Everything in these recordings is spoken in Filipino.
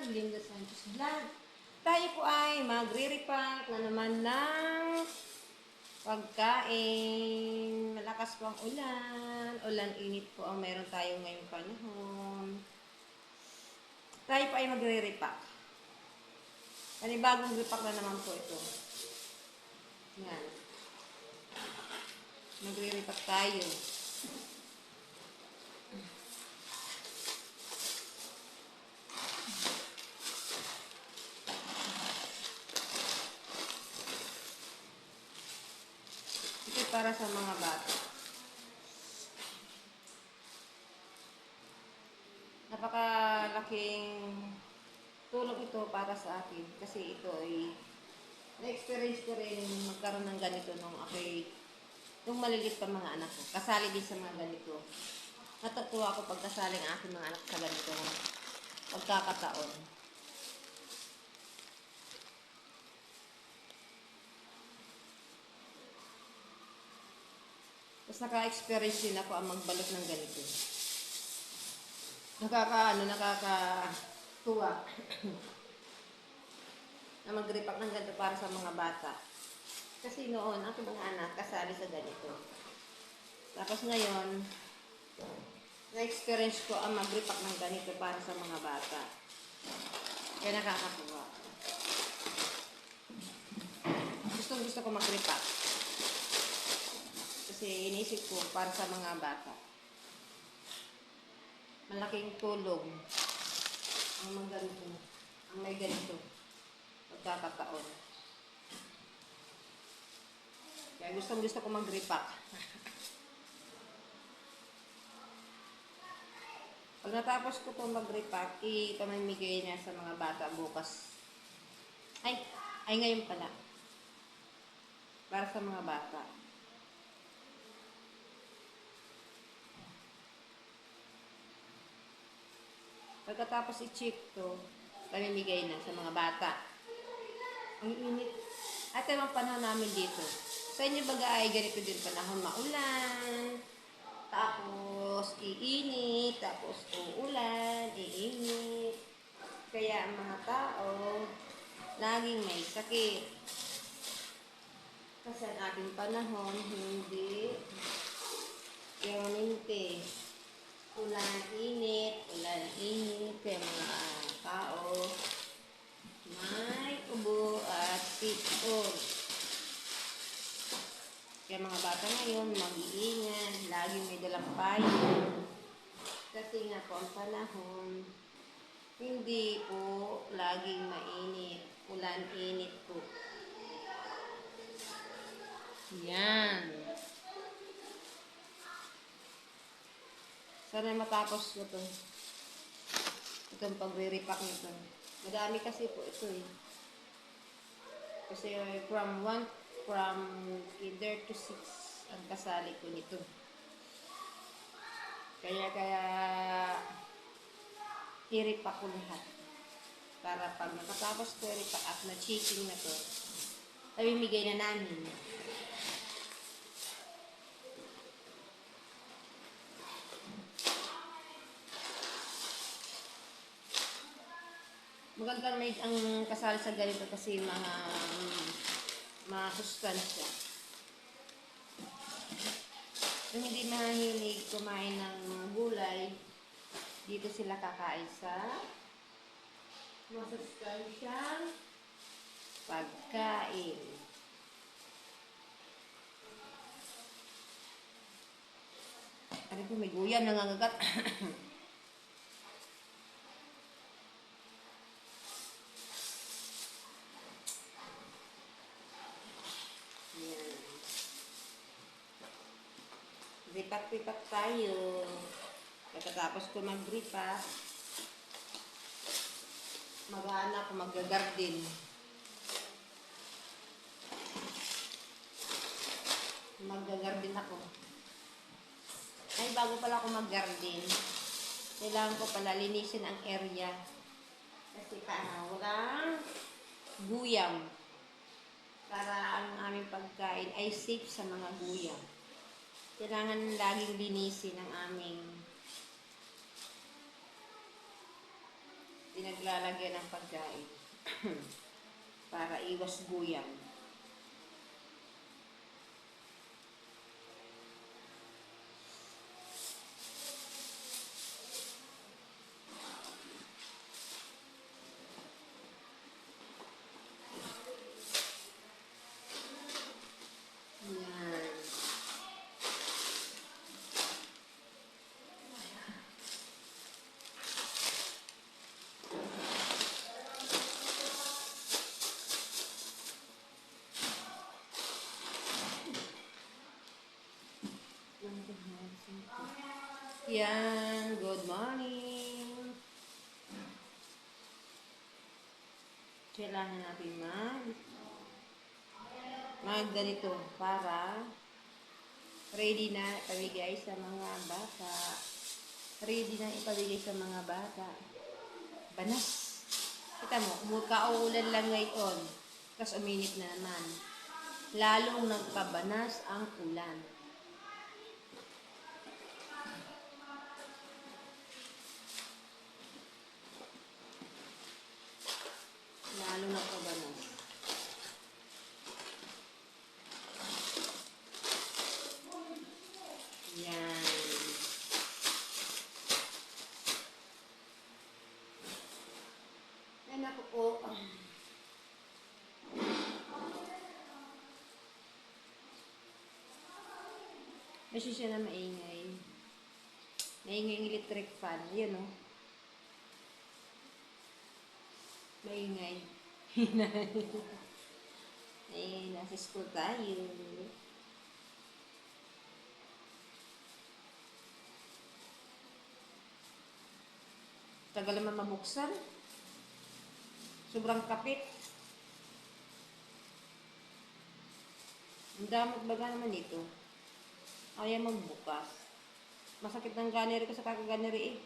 Linda Sanchez Vlog. Tayo po ay magre-repack na naman ng pagkain. Malakas po ang ulan. Ulan init po ang meron tayo ngayong panahon. Tayo po ay magre-repack. Panibagong repack na naman po ito. Yan. Magre-repack tayo. Ito para sa mga bata. Napakalaking tulong ito para sa akin kasi ito ay na-experience ko rin magkaroon ng ganito nung nung malilit pa mga anak ko. Kasali din sa mga ganito. Natutuwa ako pag kasali ang aking mga anak sa ganito pagkakataon. Tapos naka-experience din ako ang magbalot ng ganito. Nakakatuwa. Na mag-repack ng ganito para sa mga bata. Kasi noon, ang mga anak kasali sa ganito. Tapos ngayon, na-experience ko ang mag-repack ng ganito para sa mga bata. Kaya nakakatuwa. Gusto ko mag-repack. Kasi inisip ko para sa mga bata. Malaking tulong ang may ganito pagkakataon. Kaya gusto ko mag-repack. Pag natapos ko itong mag-repack, ipamimigay niya sa mga bata bukas. Ay ngayon pala. Para sa mga bata. Pagkatapos i-check to, pamimigay na sa mga bata. Ang init. At ang panahon namin dito. Sa inyo baga ay ganito din panahon, maulan, tapos iinit, tapos uulan, iinit. Kaya ang mga tao, laging may sakit. Kasi ang ating panahon, hindi permanente. Ulan, init, kaya mga tao may ubo at pikon. Kaya mga bata ngayon, mag-iingat, laging may dalang payo. Kasi nga po ang panahon, hindi po laging mainit, ulan, init po. Yan. Sana matapos ko ito. Itong pag-repack nito. Madami kasi po ito eh. Kasi from kinder to 6 ang kasali ko nito. Kaya i-repack ko lahat. Para pag nakatapos ko i-repack at na-checking na to, pamimigay na namin. Magandang may ang kasali sa ganito kasi mga sustansya. Kung hindi mahilig kumain ng gulay, dito sila kakain sa masustansyang pagkain. Ano po, may guyam nangangagat. Yan. Repack tayo. Pagkatapos ko mag-repack, mag-aanap, mag-garden. Mag-garden ako. Ay, bago pala ako mag-garden, kailangan ko pala linisin ang area. Kasi walang guyam. Para ang aming pagkain ay safe sa mga guyam. Kailangan laging linisin ang aming pinaglalagyan ng pagkain para iwas guyam. Yan. Yan, good morning. Kailangan natin mag ganito para ready na ipamigay sa mga bata. Ready na ipamigay sa mga bata. Banas. Kita mo, kauulan lang ngayon. Tapos uminit na naman. Lalong nagpabanas ang ulan. Lalong nagpabanas. Yan. Ay, naku po. Kasi siya na maingay. Maingay yung electric fan. Yan o. Maingay. Maingay. Nasa school tayo. Tagal naman mabuksan. Sobrang kapit. Ang damot baga naman ito. Ayaw magbukas. Masakit ng ganeri ko sa kakaganeri eh.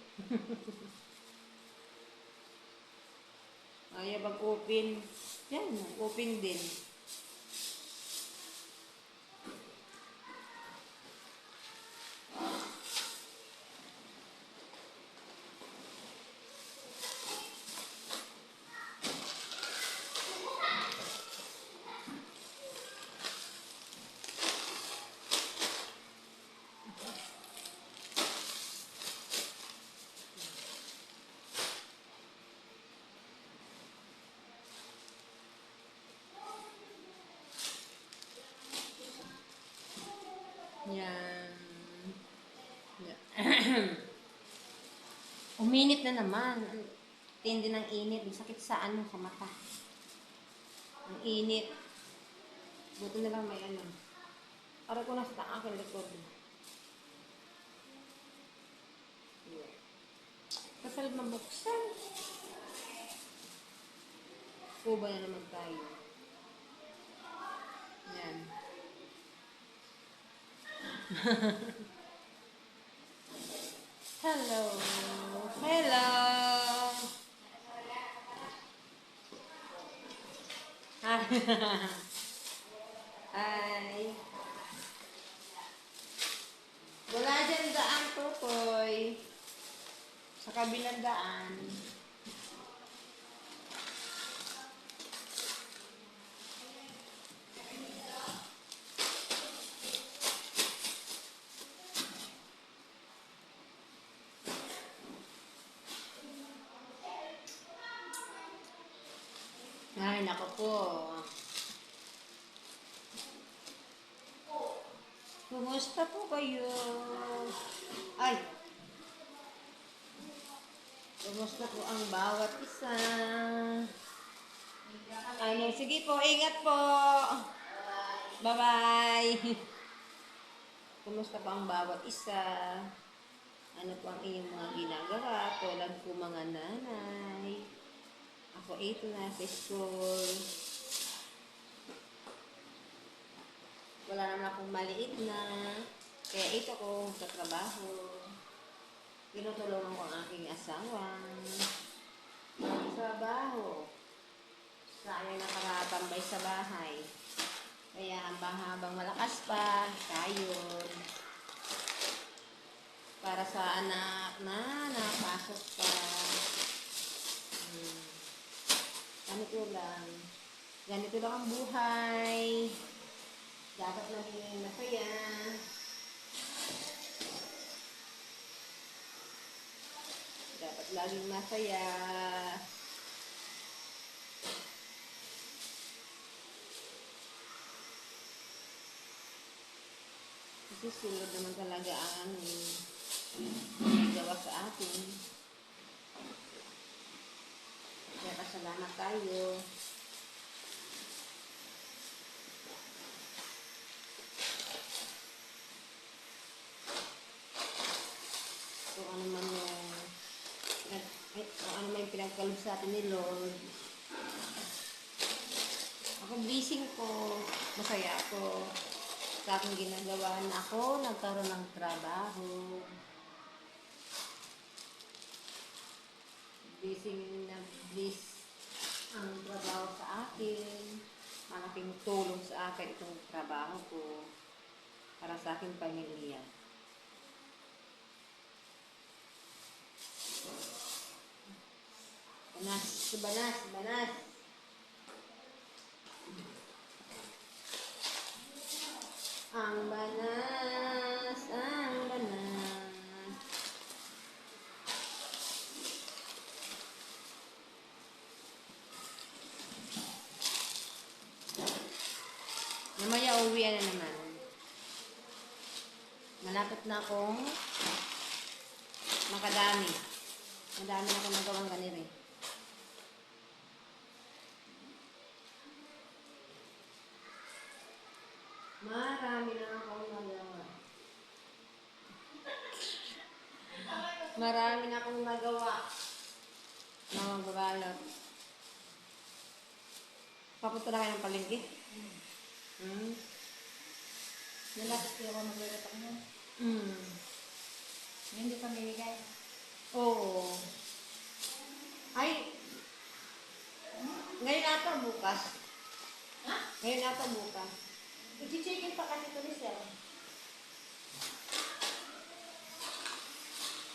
Ayaw mag-open. Yan, open din. Yan. Uminit na naman. Tindi ng init. Sakit sa ano, sa mata. Ang init. Buto na lang may ano. Aray ko na sa akin likod. Kasal mabuksan. Kuba na naman tayo. Yan. Hello. Hello. Hi. Wala dyan daan, Tukoy. Sa kabilang daan. Ay, nako po. Kumusta po kayo? Ay! Kumusta po ang bawat isa? Ano, sige po, ingat po. Bye-bye. Kumusta po ang bawat isa? Ano po ang inyong mga ginagawa? Tulad po mga nanay. Ako ito na sa school. Wala naman akong maliit na. Kaya ito ko sa trabaho. Tinutulungan ko ang aking asawa. Magtrabaho. Sayang nakatambay sa bahay. Kaya habang malakas pa, kayon. Para sa anak na napasok pa. Hmm. Ganito lang. Ganito lang ang buhay. Dapat maging masaya. Dapat laging masaya. Kasi sulod naman talaga ang ginagawa sa atin. Kaya pasalamat tayo. Kung ano man yung kung ano man yung pinagkaloob sa atin ni Lord. Ako blessing ko, masaya ako sa aking ginagawa na ako nagkaroon ng trabaho. Blessing na bliss ang trabaho sa akin. Malaking tulong sa akin itong trabaho ko para sa aking pamilya. Banas, banas, banas. Ang banas, ang banas. Mamaya uwi na naman. Malapit na akong makadami. Madami na akong nagawang ganito eh. Marami na akong nagawa. Marami na akong nagawa. Mga magbabalot. Papunta na kayo ng palengke? Hmm. Nalapit ko ako magluluto mo. Hmm. Hindi pa mamimigay. Oo. Ay, ngayon ata bukas. Ha? Ngayon ata bukas. I-chicken pa kasi ito ni Sir.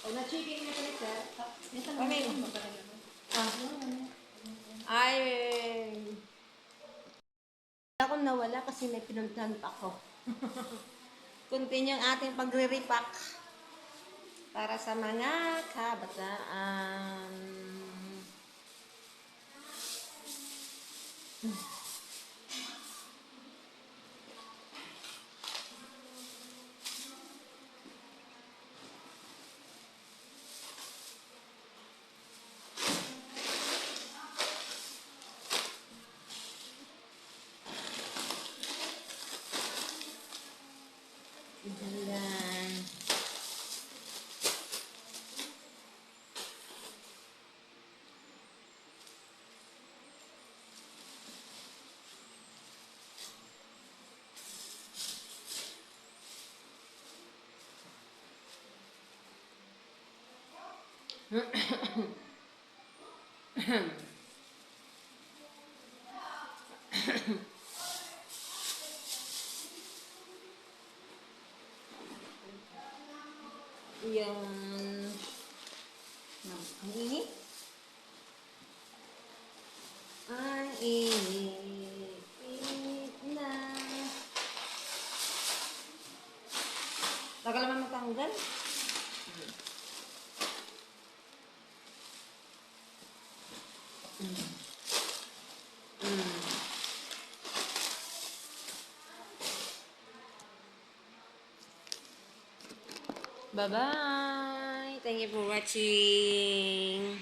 O na-chicken na ito, sir. Minsan Pamay. mo pa talaga. Ay, ako nawala kasi may pinuntahan pa ako. Continue ang ating pagre-repack para sa mga kabataan. Ayan. Yung ang init. Ang init. Init na. Tagal naman matanggal. Mm. Mm. Bye-bye. Thank you for watching.